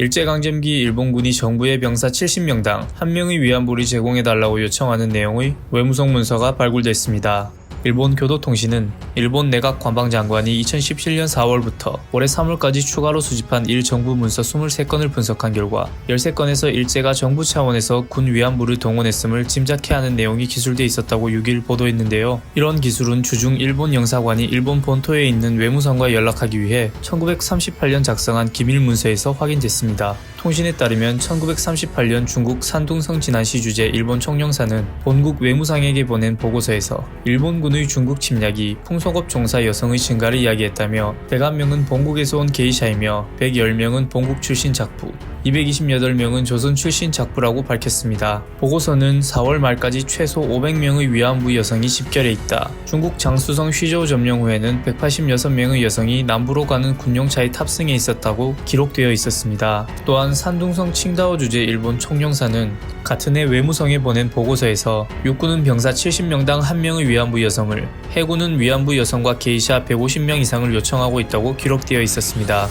일제강점기 일본군이 정부의 병사 70명당 1명의 위안부를 제공해달라고 요청하는 내용의 외무성 문서가 발굴됐습니다. 일본 교도통신은 일본 내각 관방장관이 2017년 4월부터 올해 3월까지 추가로 수집한 일정부 문서 23건을 분석한 결과 13건에서 일제가 정부 차원에서 군 위안부를 동원했음을 짐작케 하는 내용이 기술돼 있었다고 6일 보도했는데요. 이런 기술은 주중 일본 영사관이 일본 본토에 있는 외무성과 연락하기 위해 1938년 작성한 기밀 문서에서 확인됐습니다. 통신에 따르면 1938년 중국 산둥성 진안시 주재 일본 총영사는 본국 외무상에게 보낸 보고서에서 일본군의 중국 침략이 풍속업 종사 여성의 증가를 이야기했다며 101명은 본국에서 온 게이샤이며 110명은 본국 출신 작부, 228명은 조선 출신 작부라고 밝혔습니다. 보고서는 4월 말까지 최소 500명의 위안부 여성이 집결해 있다. 중국 장쑤성 휘저우 점령 후에는 186명의 여성이 남부로 가는 군용차에 탑승해 있었다고 기록되어 있었습니다. 또한 산둥성 칭다오 주재 일본 총영사는 같은 해 외무성에 보낸 보고서에서 육군은 병사 70명당 1명의 위안부 여성을, 해군은 위안부 여성과 게이샤 150명 이상을 요청하고 있다고 기록되어 있었습니다.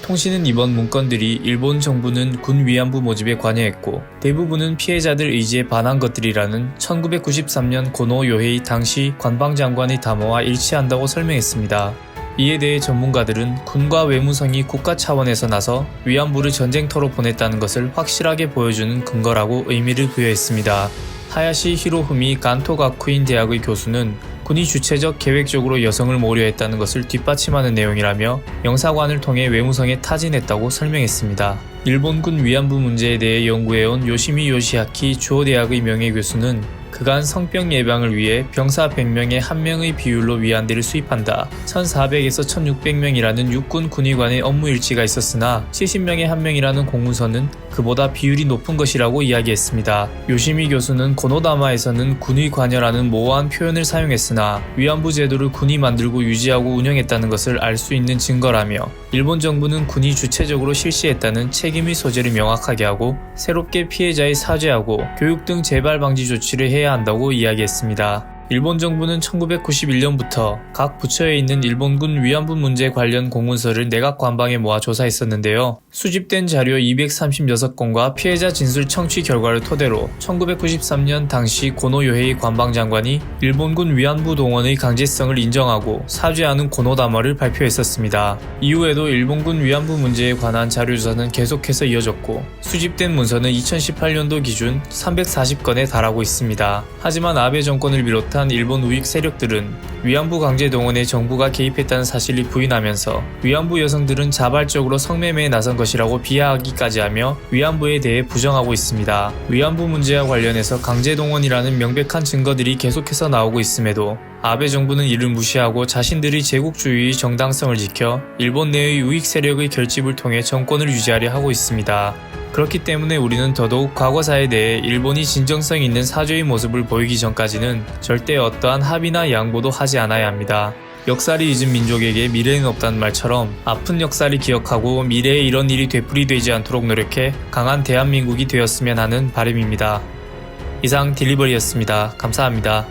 통신은 이번 문건들이 일본 정부는 군 위안부 모집에 관여했고 대부분은 피해자들 의지에 반한 것들이라는 1993년 고노 요헤이 당시 관방장관의 담화와 일치한다고 설명했습니다. 이에 대해 전문가들은 군과 외무성이 국가 차원에서 나서 위안부를 전쟁터로 보냈다는 것을 확실하게 보여주는 근거라고 의미를 부여했습니다. 하야시 히로후미 간토가쿠인 대학의 교수는 군이 주체적 계획적으로 여성을 모으려 했다는 것을 뒷받침하는 내용이라며 영사관을 통해 외무성에 타진했다고 설명했습니다. 일본군 위안부 문제에 대해 연구해온 요시미 요시하키 주호대학의 명예교수는 그간 성병 예방을 위해 병사 100명에 1명의 비율로 위안대를 수입한다. 1400에서 1600명이라는 육군 군의관의 업무 일치가 있었으나 70명에 1명이라는 공문서는 그보다 비율이 높은 것이라고 이야기했습니다. 요시미 교수는 고노다마에서는 군의 관여라는 모호한 표현을 사용했으나 위안부 제도를 군이 만들고 유지하고 운영했다는 것을 알 수 있는 증거라며 일본 정부는 군이 주체적으로 실시했다는 책임의 소재를 명확하게 하고 새롭게 피해자의 사죄하고 교육 등 재발 방지 조치를 해야 한다고 이야기했습니다. 일본 정부는 1991년부터 각 부처에 있는 일본군 위안부 문제 관련 공문서를 내각 관방에 모아 조사했었는데요. 수집된 자료 236건과 피해자 진술 청취 결과를 토대로 1993년 당시 고노 요헤이 관방장관이 일본군 위안부 동원의 강제성을 인정하고 사죄하는 고노다마를 발표했었습니다. 이후에도 일본군 위안부 문제에 관한 자료 조사는 계속해서 이어졌고 수집된 문서는 2018년도 기준 340건에 달하고 있습니다. 하지만 아베 정권을 비롯한 일본 우익 세력들은 위안부 강제 동원에 정부가 개입했다는 사실을 부인하면서 위안부 여성들은 자발적으로 성매매에 나선 것이라고 비하하기까지 하며 위안부에 대해 부정하고 있습니다. 위안부 문제와 관련해서 강제 동원이라는 명백한 증거들이 계속해서 나오고 있음에도 아베 정부는 이를 무시하고 자신들의 제국주의의 정당성을 지켜 일본 내의 우익 세력의 결집을 통해 정권을 유지하려 하고 있습니다. 그렇기 때문에 우리는 더더욱 과거사에 대해 일본이 진정성 있는 사죄의 모습을 보이기 전까지는 절대 어떠한 합의나 양보도 하지 않아야 합니다. 역사를 잊은 민족에게 미래는 없다는 말처럼 아픈 역사를 기억하고 미래에 이런 일이 되풀이되지 않도록 노력해 강한 대한민국이 되었으면 하는 바람입니다. 이상 딜리버리였습니다. 감사합니다.